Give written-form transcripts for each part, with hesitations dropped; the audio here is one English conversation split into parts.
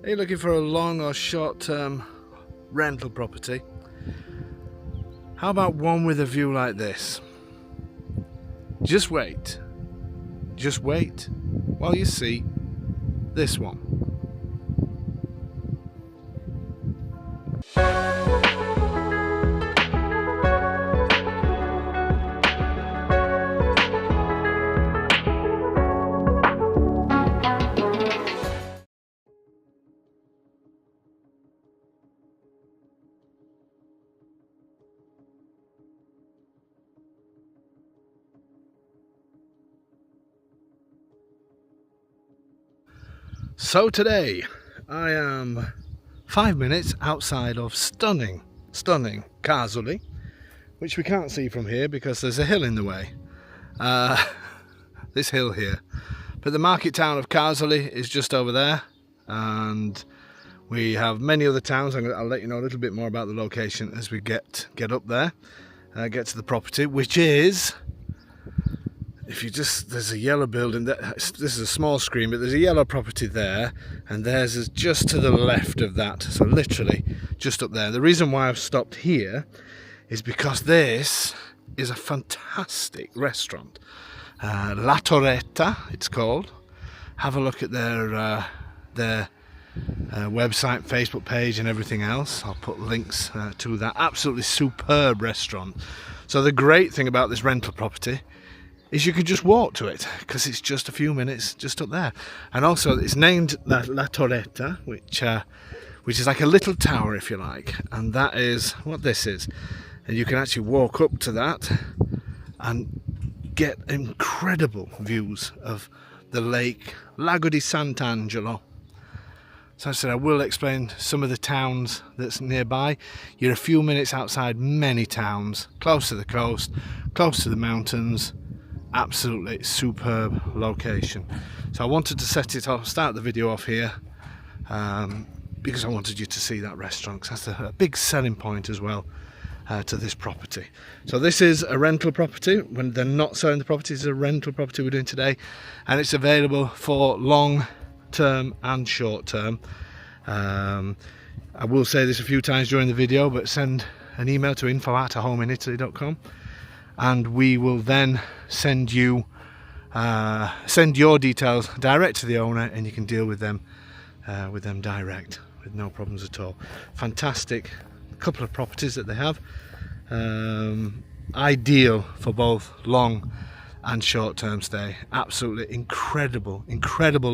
Are you looking for a long or short-term rental property? How about one with a view like this? Just wait while you see this one. So today I am 5 minutes outside of stunning Casoli, which we can't see from here because there's a hill in the way. This hill here. But the market town of Casoli is just over there, and we have many other towns. I'll let you know a little bit more about the location as we get up there, get to the property, which is, there's a yellow building. This is a small screen, but there's a yellow property there, and theirs is just to the left of that, so literally just up there. The reason why I've stopped here is because this is a fantastic restaurant, La Torretta it's called. Have a look at their website, Facebook page and everything else. I'll put links to that. Absolutely superb restaurant. So the great thing about this rental property is you can just walk to it because it's just a few minutes just up there. And also it's named La Torretta, which is like a little tower, if you like, and that is what this is. And you can actually walk up to that and get incredible views of the lake, Lago di Sant'Angelo. So I said I will explain some of the towns that's nearby. You're a few minutes outside many towns, close to the coast, close to the mountains. Absolutely superb location. So I wanted to start the video off here because I wanted you to see that restaurant, because that's a big selling point as well to this property. So this is a rental property. When they're not selling the property, it's a rental property we're doing today, and it's available for long term and short term. I will say this a few times during the video, but send an email to info@homeinitaly.com and we will then send your details direct to the owner, and you can deal with them direct with no problems at all. Fantastic couple of properties that they have, ideal for both long and short-term stay. Absolutely incredible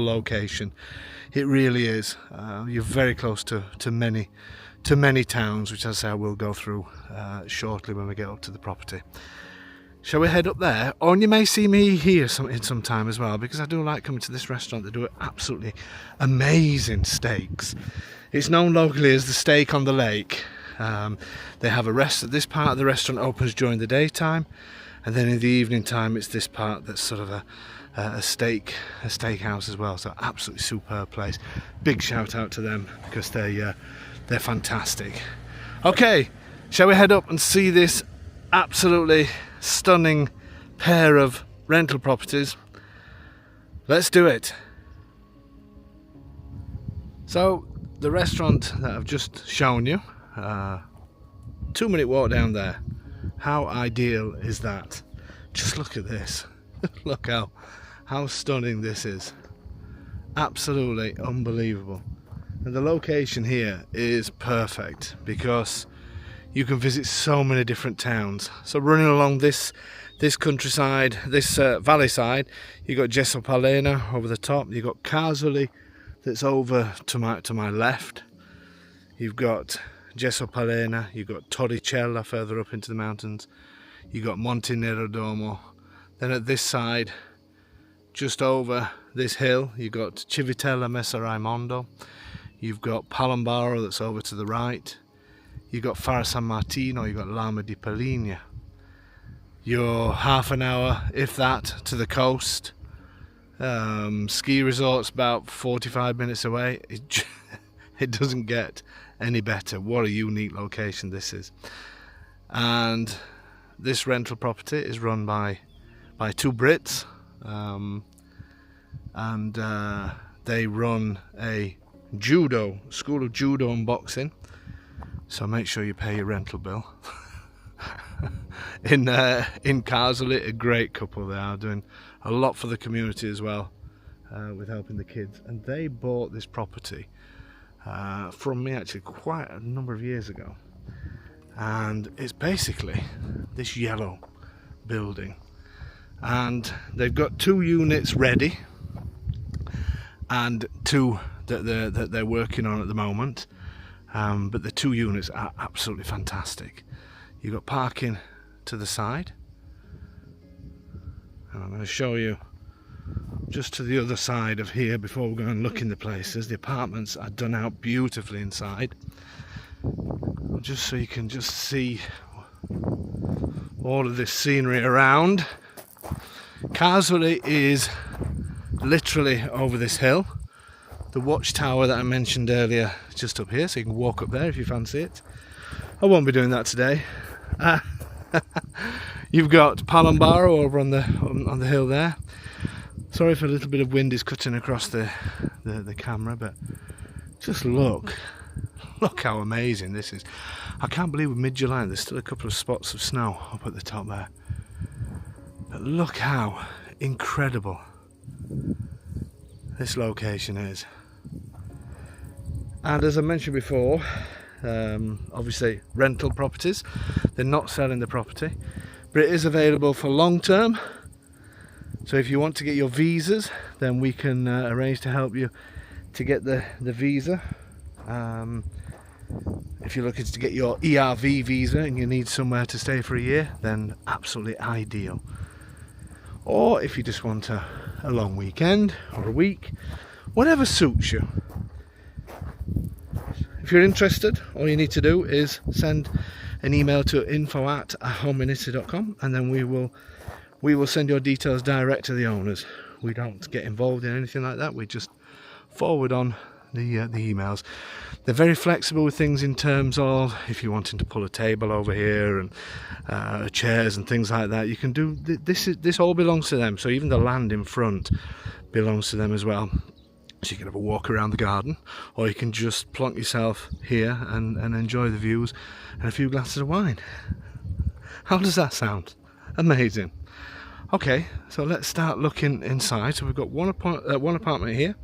location. It really is. You're very close to many towns, which, as I say, I will go through shortly when we get up to the property. Shall we head up there? Or you may see me here in some time as well, because I do like coming to this restaurant. They do absolutely amazing steaks. It's known locally as the steak on the lake. They have this part of the restaurant opens during the daytime, and then in the evening time it's this part that's sort of a steakhouse as well. So absolutely superb place. Big shout out to them because they're fantastic. Okay, shall we head up and see this absolutely stunning pair of rental properties? Let's do it. So the restaurant that I've just shown you, 2-minute walk down there. How ideal is that? Just look at this. Look how stunning this is. Absolutely unbelievable. And the location here is perfect because you can visit so many different towns. So running along this countryside, this valley side, you've got Jesopalena over the top. You've got Casoli that's over to my left. You've got Jesopalena, you've got Torricella further up into the mountains. You've got Monte Nerodomo. Then at this side, just over this hill, you've got Civitella Messa Raimondo. You've got Palombaro that's over to the right. You've got Fara San Martino, you've got Lama di Paligna. You're half an hour, if that, to the coast. Ski resort's about 45 minutes away. It doesn't get any better. What a unique location this is. And this rental property is run by two Brits, and they run a judo, school of judo and boxing. So make sure you pay your rental bill. in Casoli, a great couple. They are doing a lot for the community as well, with helping the kids. And they bought this property from me actually quite a number of years ago. And it's basically this yellow building. And they've got 2 units ready, and 2 that they're working on at the moment. But the 2 units are absolutely fantastic. You've got parking to the side, and I'm going to show you just to the other side of here before we go and look in the places. The apartments are done out beautifully inside, just so you can just see all of this scenery around. Casoli is literally over this hill. The watchtower that I mentioned earlier is just up here, so you can walk up there if you fancy it. I won't be doing that today. You've got Palombaro over on the hill there. Sorry if a little bit of wind is cutting across the camera, but just look how amazing this is. I can't believe we're mid-July and there's still a couple of spots of snow up at the top there. But look how incredible this location is. And as I mentioned before, obviously rental properties, they're not selling the property, but it is available for long term. So if you want to get your visas, then we can arrange to help you to get the visa. If you're looking to get your ERV visa and you need somewhere to stay for a year, then absolutely ideal. Or if you just want a long weekend or a week, whatever suits you. If you're interested, all you need to do is send an email to info@ahomeinittity.com, and then we will send your details direct to the owners. We don't get involved in anything like that. We just forward on the emails. They're very flexible with things in terms of if you're wanting to pull a table over here and chairs and things like that. You can do this all belongs to them. So even the land in front belongs to them as well. So you can have a walk around the garden, or you can just plonk yourself here and enjoy the views and a few glasses of wine. How does that sound? Amazing. Okay, so let's start looking inside. So we've got one apartment here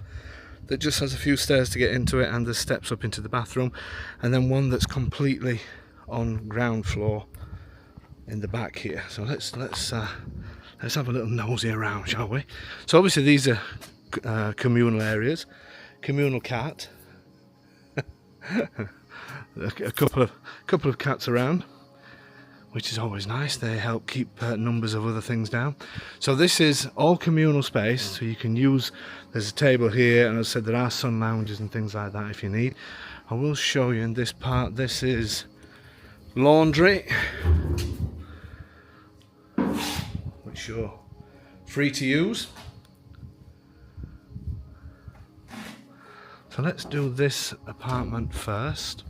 that just has a few stairs to get into it, and there's steps up into the bathroom, and then one that's completely on ground floor in the back here. So let's have a little nosy around, shall we? So obviously these are communal areas, communal cat, a couple of cats around, which is always nice. They help keep numbers of other things down. So this is all communal space, so you can use, there's a table here, and as I said, there are sun lounges and things like that if you need. I will show you in this part. This is laundry, which you're free to use. So let's do this apartment first.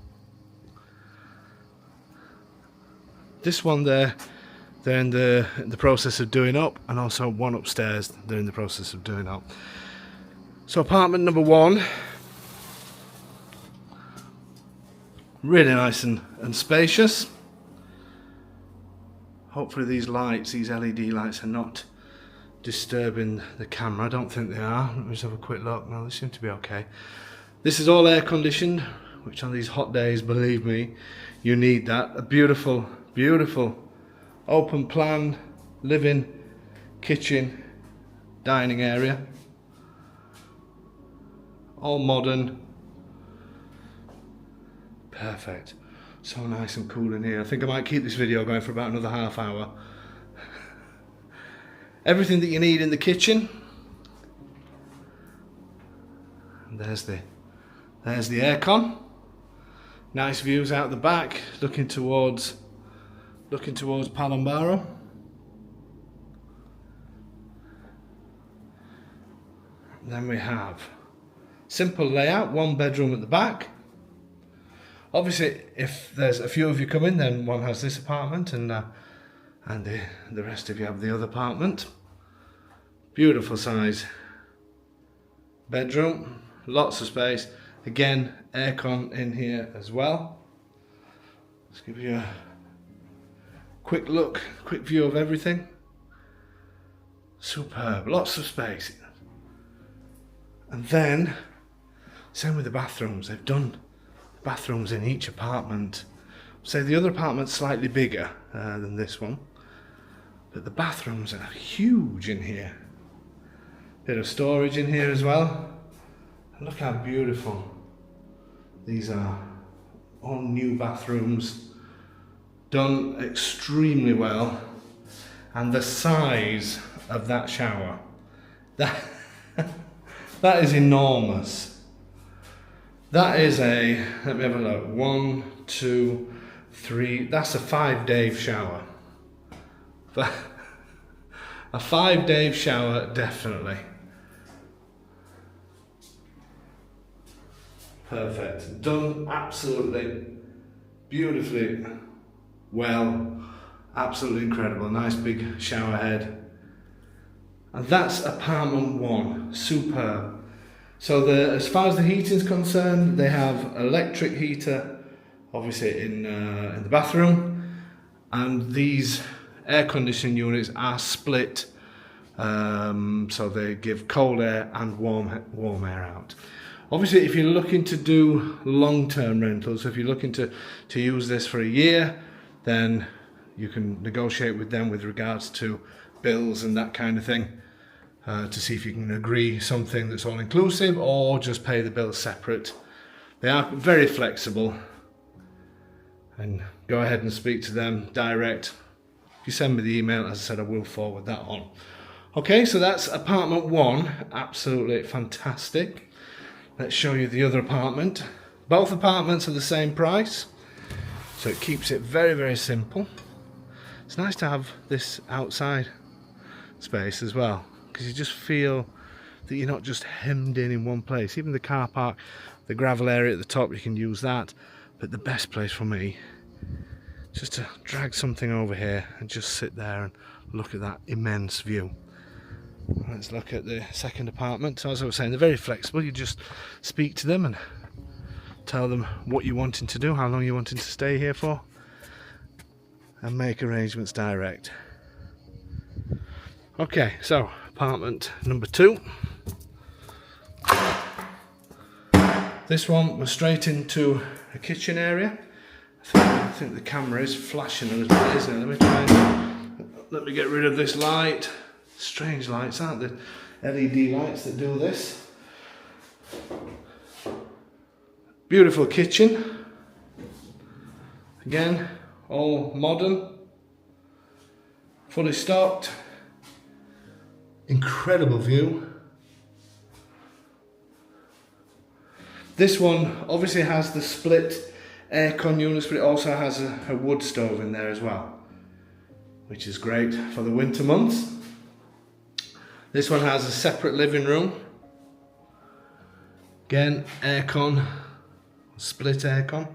This one they're in the process of doing up, and also one upstairs they're in the process of doing up. So apartment number 1, really nice and spacious. Hopefully these lights, these LED lights, are not disturbing the camera. I don't think they are. Let me just have a quick look. No, they seem to be okay. This is all air conditioned, which on these hot days, believe me, you need that. A beautiful open plan living, kitchen, dining area, all modern, perfect. So nice and cool in here. I think I might keep this video going for about another half hour. Everything that you need in the kitchen. And there's the aircon. Nice views out the back, looking towards Palombaro. Then we have simple layout, 1 bedroom at the back. Obviously, if there's a few of you coming, then one has this apartment, and the rest of you have the other apartment. Beautiful size bedroom, lots of space, Again, aircon in here as well. Let's give you a quick look, quick view of everything. Superb, lots of space. And then, same with the bathrooms. They've done bathrooms in each apartment. Say the other apartment's slightly bigger than this one, but the bathrooms are huge in here. Bit of storage in here as well. And look how beautiful these are. All new bathrooms, done extremely well. And the size of that shower, that is enormous. That is a, let me have a look, 1, 2, 3, that's a 5 Dave shower. A 5 Dave shower, definitely. Perfect, done absolutely beautifully well, absolutely incredible, nice big shower head. And that's apartment 1, superb. So as far as the heating is concerned, they have electric heater, obviously in the bathroom, and these air conditioning units are split, so they give cold air and warm air out. Obviously, if you're looking to do long-term rentals, if you're looking to use this for a year, then you can negotiate with them with regards to bills and that kind of thing, to see if you can agree something that's all-inclusive or just pay the bills separate. They are very flexible, and go ahead and speak to them direct. If you send me the email, as I said, I will forward that on. Okay, so that's apartment 1, absolutely fantastic. Let's show you the other apartment. Both apartments are the same price, so it keeps it very, very simple. It's nice to have this outside space as well, because you just feel that you're not just hemmed in one place. Even the car park, the gravel area at the top, you can use that. But the best place for me, just to drag something over here and just sit there and look at that immense view. Let's look at the second apartment. So as I was saying, they're very flexible. You just speak to them and tell them what you're wanting to do, how long you're wanting to stay here for, and make arrangements direct. Okay, so apartment number 2. This one was straight into a kitchen area. I think the camera is flashing a little bit, isn't it? Let me get rid of this light. Strange lights, aren't they? LED lights that do this. Beautiful kitchen. Again, all modern, fully stocked. Incredible view. This one obviously has the split aircon units, but it also has a wood stove in there as well, which is great for the winter months. This one has a separate living room. Again, aircon, split aircon.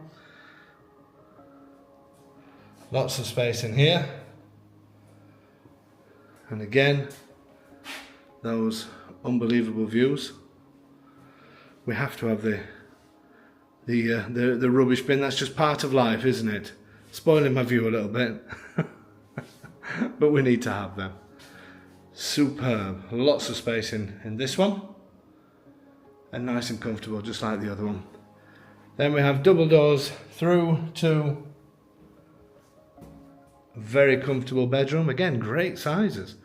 Lots of space in here. And again, those unbelievable views. We have to have the rubbish bin. That's just part of life, isn't it? Spoiling my view a little bit. But we need to have them. Superb, lots of space in this one, and nice and comfortable, just like the other one. Then we have double doors through to a very comfortable bedroom. Again, great sizes,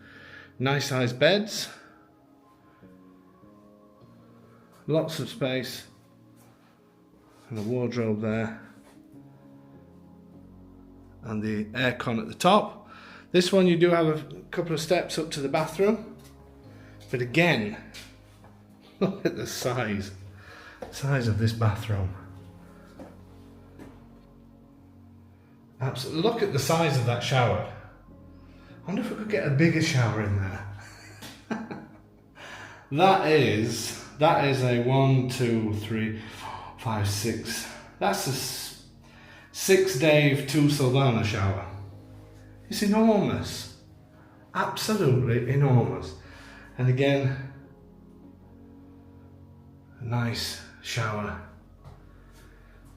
nice sized beds, lots of space, and a wardrobe there, and the aircon at the top. This one you do have a couple of steps up to the bathroom, but again, look at the size of this bathroom. Absolutely, look at the size of that shower. I wonder if we could get a bigger shower in there. That is a 1, 2, 3, 4, 5, 6. That's a 6 Dave 2 Sylvana shower. It's enormous, absolutely enormous. And again, a nice shower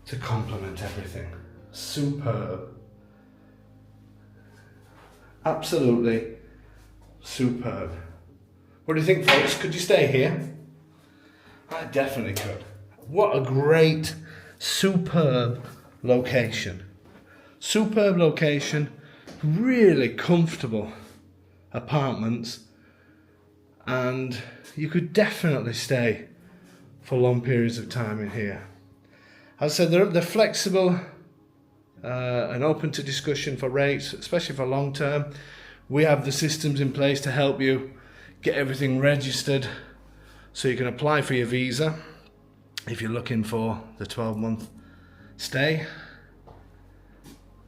to complement everything. Superb. Absolutely superb. What do you think, folks? Could you stay here? I definitely could. What a great, superb location. Superb location, really comfortable apartments, and you could definitely stay for long periods of time in here. As I said, they're flexible and open to discussion for rates, especially for long term. We have the systems in place to help you get everything registered so you can apply for your visa if you're looking for the 12-month stay.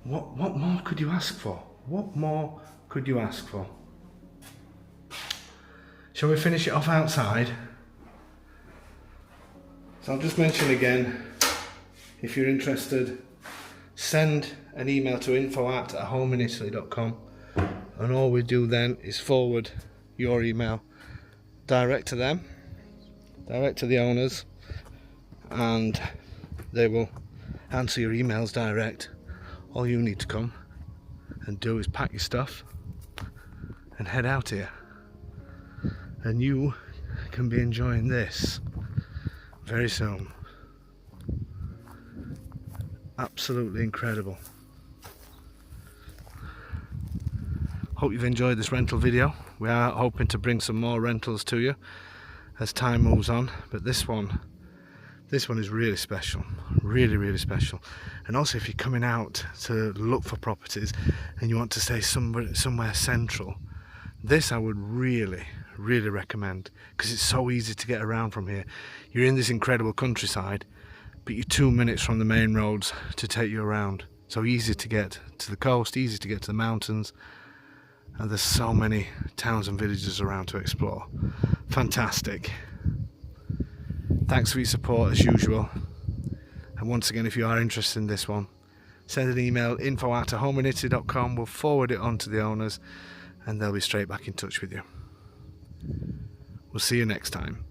What more could you ask for? What more could you ask for? Shall we finish it off outside? So I'll just mention again, if you're interested, send an email to info@homeinitaly.com, and all we do then is forward your email direct to them, direct to the owners, and they will answer your emails direct. All you need to come and do is pack your stuff and head out here, and you can be enjoying this very soon. Absolutely incredible. Hope you've enjoyed this rental video. We are hoping to bring some more rentals to you as time moves on, but this one is really special, really special. And also, if you're coming out to look for properties and you want to stay somewhere central, this I would really recommend, because it's so easy to get around from here. You're in this incredible countryside, but you're 2 minutes from the main roads to take you around. So easy to get to the coast, easy to get to the mountains, and there's so many towns and villages around to explore. Fantastic. Thanks for your support as usual. And once again, if you are interested in this one, send an email, info@homeinitaly.com. We'll forward it on to the owners and they'll be straight back in touch with you. We'll see you next time.